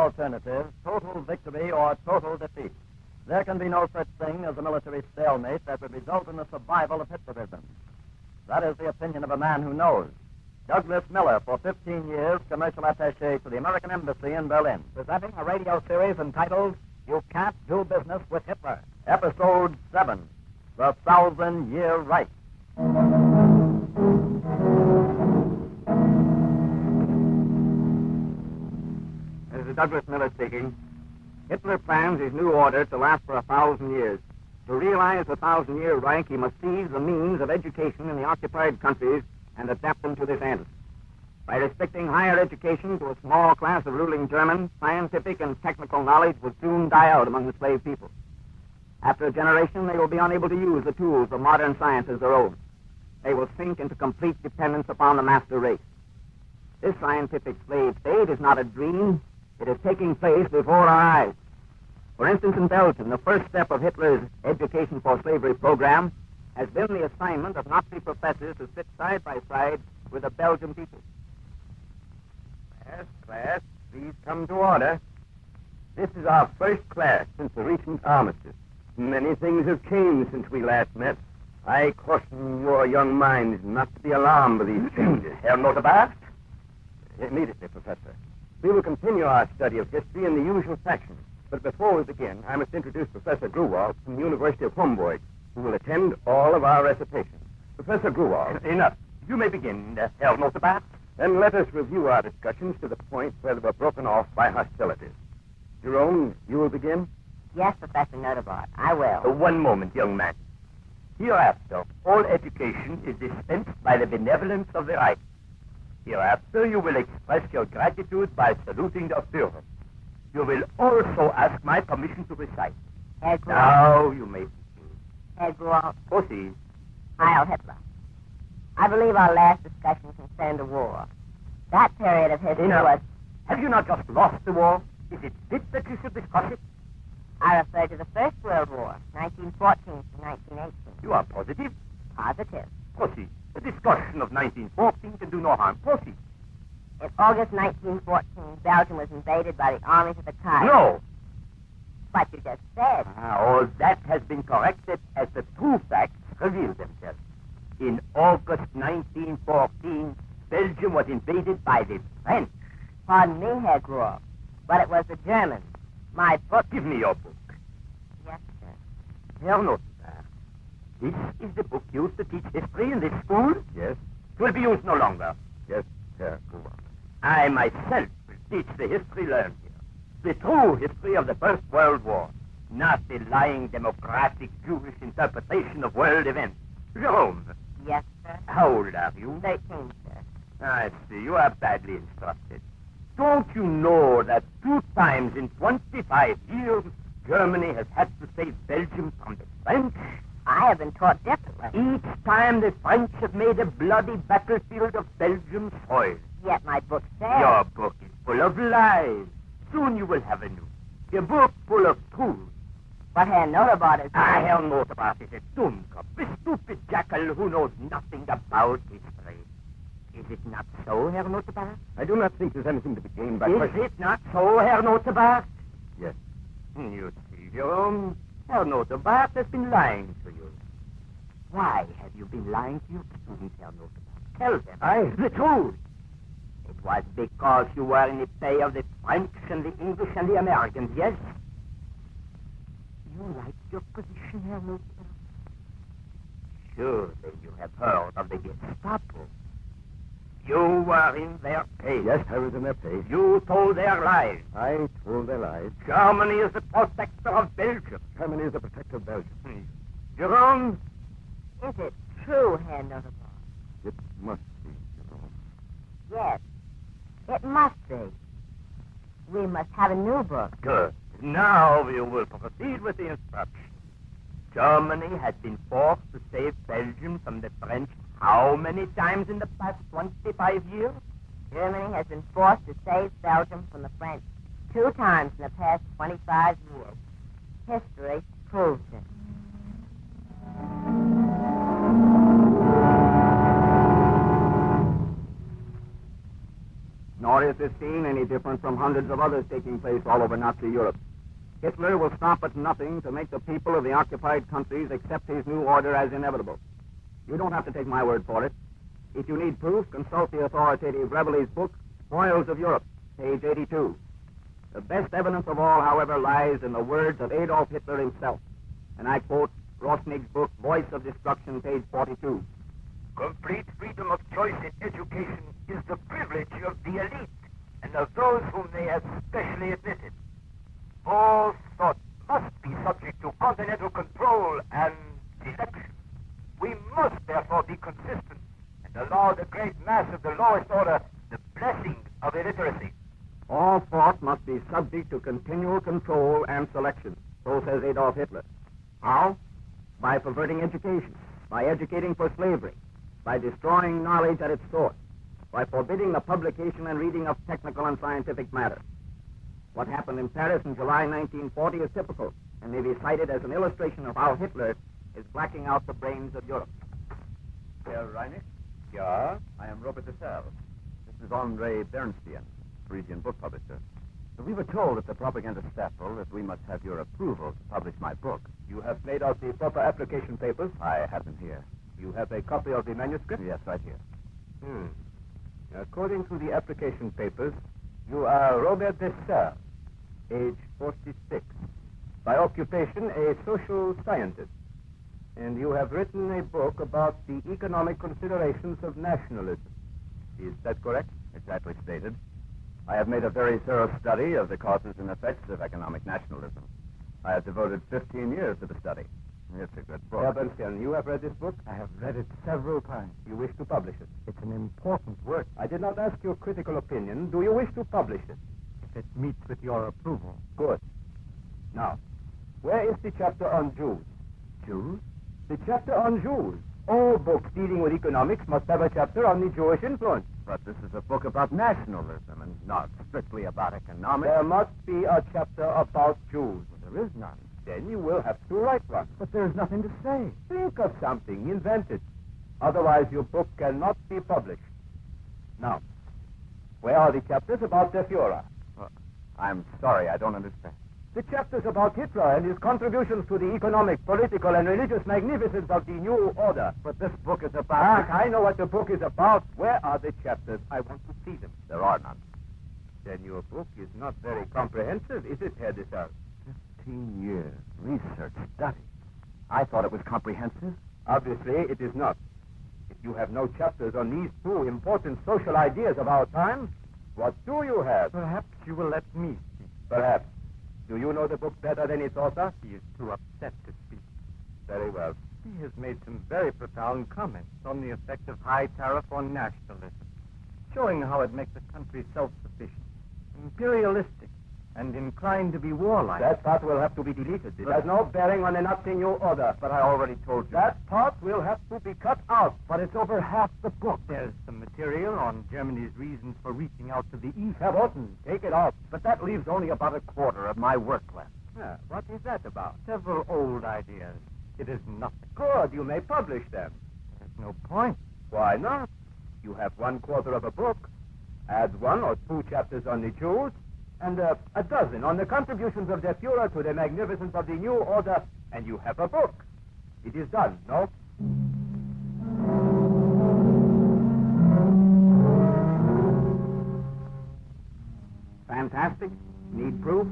alternatives, total victory or total defeat. There can be no such thing as a military stalemate that would result in the survival of Hitlerism. That is the opinion of a man who knows. Douglas Miller, for 15 years, commercial attaché to the American Embassy in Berlin. Presenting a radio series entitled, You Can't Do Business with Hitler. Episode 7, The 1,000-Year Reich. This is Douglas Miller speaking. Hitler plans his new order to last for 1,000 years. To realize the 1,000-year Reich, he must seize the means of education in the occupied countries and adapt them to this end. By restricting higher education to a small class of ruling Germans, scientific and technical knowledge will soon die out among the slave people. After a generation, they will be unable to use the tools of modern science as their own. They will sink into complete dependence upon the master race. This scientific slave state is not a dream. It is taking place before our eyes. For instance, in Belgium, the first step of Hitler's education for slavery program has been the assignment of Nazi professors to sit side by side with the Belgian people. Class, please come to order. This is our first class since the recent armistice. Many things have changed since we last met. I caution your young minds not to be alarmed by these changes. Herr Notabart? Immediately, Professor. We will continue our study of history in the usual fashion. But before we begin, I must introduce Professor Gruwald from the University of Homburg, who will attend all of our recitations. Professor Gruwald. Enough. You may begin, Herr Notabart. Then let us review our discussions to the point where they were broken off by hostilities. Jerome, you will begin? Yes, Professor Notabart, I will. One moment, young man. Hereafter, all education is dispensed by the benevolence of the Reich. Hereafter, you will express your gratitude by saluting the Führer. You will also ask my permission to recite. Herr Gruwald. Now you may proceed. Herr Gruwald. Proceed. Heil Hitler. I believe our last discussion concerned the war. That period of history was... Have you not just lost the war? Is it fit that you should discuss it? I refer to the First World War, 1914 to 1918. You are positive? Positive. Proceed. The discussion of 1914 can do no harm. Proceed. In August 1914, Belgium was invaded by the armies of the Kaiser. No. But you just said. All that has been corrected as the true facts reveal themselves. In August 1914, Belgium was invaded by the French. Pardon me, Herr Gruwald, but it was the Germans. My book... Give me your book. Yes, sir. Herr Notabart, this is the book used to teach history in this school? Yes. It will be used no longer. Yes, Herr Gruwald. I myself will teach the history learned here. The true history of the First World War. Not the lying democratic Jewish interpretation of world events. Jerome. Yes, sir. How old are you? 13, sir. I see. You are badly instructed. Don't you know that 2 times in 25 years, Germany has had to save Belgium from the French? I have been taught differently. Each time the French have made a bloody battlefield of Belgian soil. Yet my book says... Your book is full of lies. Soon you will have a new book full of truth. But Herr Notabart is... Herr Notabart is a Dummkopf, a stupid jackal who knows nothing about history. Is it not so, Herr Notabart? I do not think there's anything to be gained by... Is it not so, Herr Notabart? Yes. You see, Jerome, Herr Notabart has been lying to you. Why have you been lying to your students, Herr Notabart? Tell them. The truth. It was because you were in the pay of the French and the English and the Americans, yes? You like your position, Herr Notabart? Surely you have heard of the Gestapo. You were in their pay. Yes, I was in their pay. You told their lies. I told their lies. Germany is the protector of Belgium. Germany is the protector of Belgium. Jerome? Is it true, Herr Notabart? It must be, Jerome. Yes, it must be. We must have a new book. Good. Now we will proceed with the instruction. Germany has been forced to save Belgium from the French how many times in the past 25 years? Germany has been forced to save Belgium from the French 2 times in the past 25 years. History proves it. In order nor is this scene any different from hundreds of others taking place all over Nazi Europe. Hitler will stop at nothing to make the people of the occupied countries accept his new order as inevitable. You don't have to take my word for it. If you need proof, consult the authoritative Reveille's book, Spoils of Europe, page 82. The best evidence of all, however, lies in the words of Adolf Hitler himself. And I quote Rosnig's book, Voice of Destruction, page 42. Complete freedom of choice in education is the privilege of the elite and of those whom they have specially admitted. All thought must be subject to continental control and selection. We must therefore be consistent and allow the great mass of the lowest order the blessing of illiteracy. All thought must be subject to continual control and selection. So says Adolf Hitler. How? By perverting education, by educating for slavery, by destroying knowledge at its source, by forbidding the publication and reading of technical and scientific matter. What happened in Paris in July 1940 is typical and may be cited as an illustration of how Hitler is blacking out the brains of Europe. Herr Reich? Ja, I am Robert de Salle. This is Andre Bernstein, Parisian book publisher. We were told at the propaganda staffel that we must have your approval to publish my book. You have made out the proper application papers? I have them here. You have a copy of the manuscript? Yes, right here. According to the application papers, you are Robert de Salle, age 46. By occupation, a social scientist. And you have written a book about the economic considerations of nationalism. Is that correct? Exactly stated. I have made a very thorough study of the causes and effects of economic nationalism. I have devoted 15 years to the study. It's a good book. Herr Bernstein, you have read this book? I have read it several times. You wish to publish it? It's an important work. I did not ask your critical opinion. Do you wish to publish it? If it meets with your approval. Good. Now, where is the chapter on Jews? Jews? The chapter on Jews. All books dealing with economics must have a chapter on the Jewish influence. But this is a book about nationalism and not strictly about economics. There must be a chapter about Jews. There is none. Then you will have to write one. But there's nothing to say. Think of something. Invent it. Otherwise, your book cannot be published. Now, where are the chapters about the Führer? I'm sorry, I don't understand. The chapters about Hitler and his contributions to the economic, political, and religious magnificence of the new order. But this book is about... I know what the book is about. Where are the chapters? I want to see them. There are none. Then your book is not very comprehensive, is it, Herr de Salle? 15 years, research, study. I thought it was comprehensive. Obviously, it is not. If you have no chapters on these two important social ideas of our time, what do you have? Perhaps you will let me speak. Perhaps. Do you know the book better than its author? He is too upset to speak. Very well. He has made some very profound comments on the effect of high tariff on nationalism, showing how it makes a country self-sufficient, imperialistic, and inclined to be warlike. That part will have to be deleted. It has no bearing on the Nazi new order. But I already told you. That part will have to be cut out. But it's over half the book. There's some material on Germany's reasons for reaching out to the east. Herr Botten, take it out. But that leaves only about a quarter of my work left. What is that about? Several old ideas. It is nothing. Good, you may publish them. There's no point. Why not? You have 1/4 of a book. Add 1 or 2 chapters on the Jews, and a dozen on the contributions of the Führer to the magnificence of the new order, and you have a book. It is done, no? Fantastic? Need proof?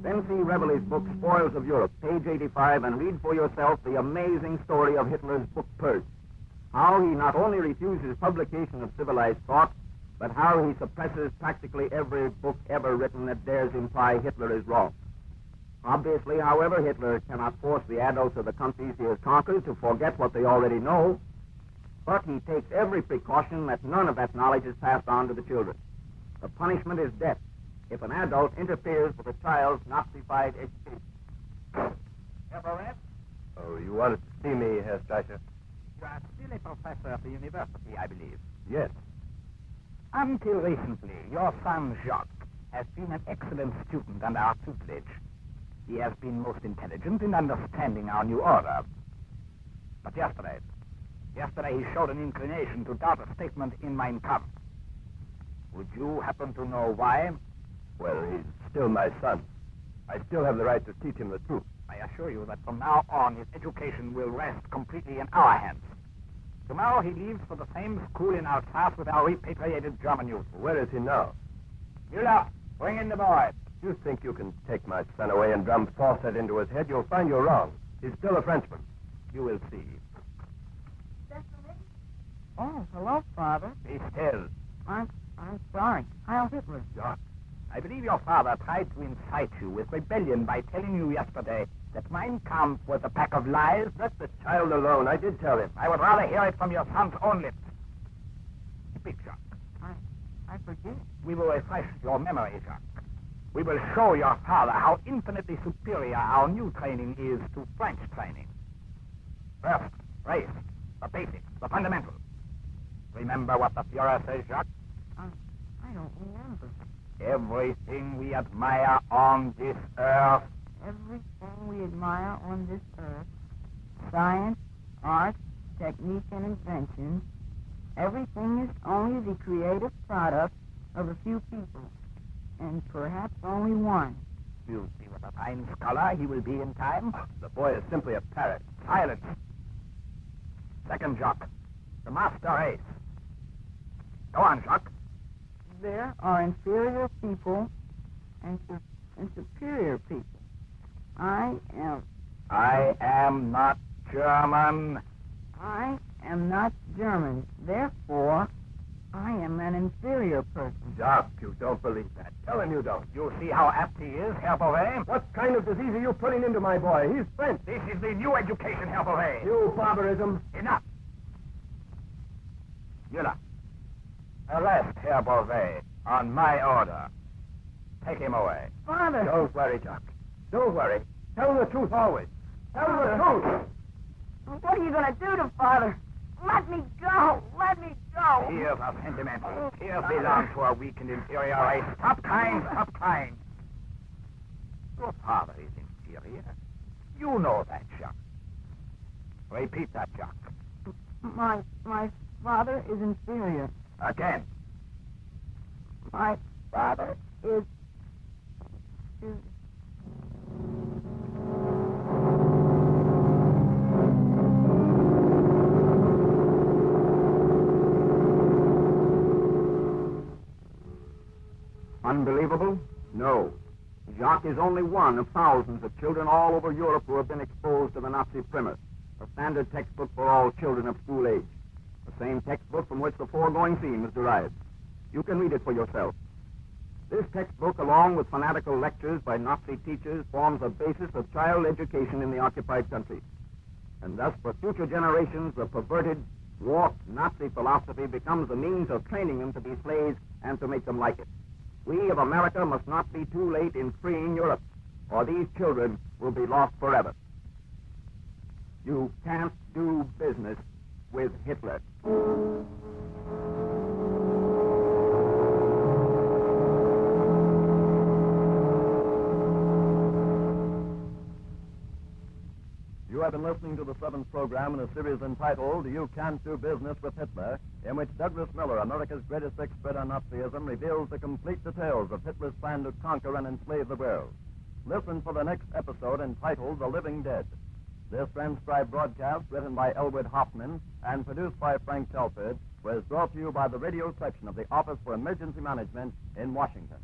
Then see Reveille's book, Spoils of Europe, page 85, and read for yourself the amazing story of Hitler's book Purge. How he not only refuses publication of civilized thought, but how he suppresses practically every book ever written that dares imply Hitler is wrong. Obviously, however, Hitler cannot force the adults of the countries he has conquered to forget what they already know, but he takes every precaution that none of that knowledge is passed on to the children. The punishment is death if an adult interferes with a child's Nazified education. Herr Barrett? Oh, you wanted to see me, Herr Streicher? You are still a professor at the university, I believe. Yes. Until recently, your son Jacques has been an excellent student under our tutelage. He has been most intelligent in understanding our new order. But yesterday he showed an inclination to doubt a statement in Mein Kampf. Would you happen to know why? Well, he's still my son. I still have the right to teach him the truth. I assure you that from now on, his education will rest completely in our hands. Tomorrow he leaves for the same school in Alsace with our repatriated German youth. Where is he now? Müller, bring in the boy. If you think you can take my son away and drum falsehood into his head, you'll find you're wrong. He's still a Frenchman. You will see. Oh, hello, Father. Be still. I'm sorry. Heil Hitler. John, I believe your father tried to incite you with rebellion by telling you yesterday that Mein Kampf was a pack of lies. Let the child alone. I did tell him. I would rather hear it from your son's own lips. Speak, Jacques. I forget. We will refresh your memory, Jacques. We will show your father how infinitely superior our new training is to French training. First, race, the basics, the fundamentals. Remember what the Fuhrer says, Jacques? I don't remember. Everything we admire on this earth. Everything we admire on this earth, science, art, technique, and invention, everything is only the creative product of a few people, and perhaps only one. You'll see what a fine scholar he will be in time. The boy is simply a parrot. Silence. Second, Jacques. The master race. Go on, Jacques. There are inferior people and superior people. I am not German. I am not German. Therefore, I am an inferior person. Jacques, you don't believe that. Tell him you don't. You see how apt he is, Herr Beauvais? What kind of disease are you putting into my boy? He's French. This is the new education, Herr Beauvais. You barbarism. Enough. Müller, arrest Herr Beauvais on my order. Take him away. Father! Don't worry, Jacques. Don't worry. Tell him the truth always. Tell him the truth. What are you going to do to Father? Let me go! Let me go! Tears are sentimental. Tears belong to a weak and inferior race. Stop crying, stop crying. Your father is inferior. You know that, Jacques. Repeat that, Jacques. My father is inferior. Again. My father is... Unbelievable? No. Jacques is only one of thousands of children all over Europe who have been exposed to the Nazi primer, a standard textbook for all children of school age, the same textbook from which the foregoing theme is derived. You can read it for yourself. This textbook, along with fanatical lectures by Nazi teachers, forms a basis of child education in the occupied countries. And thus, for future generations, the perverted, warped Nazi philosophy becomes a means of training them to be slaves and to make them like it. We of America must not be too late in freeing Europe, or these children will be lost forever. You can't do business with Hitler. You have been listening to the seventh program in a series entitled You Can't Do Business with Hitler, in which Douglas Miller, America's greatest expert on Nazism, reveals the complete details of Hitler's plan to conquer and enslave the world. Listen for the next episode entitled The Living Dead. This transcribed broadcast, written by Elwood Hoffman and produced by Frank Telford, was brought to you by the radio section of the Office for Emergency Management in Washington.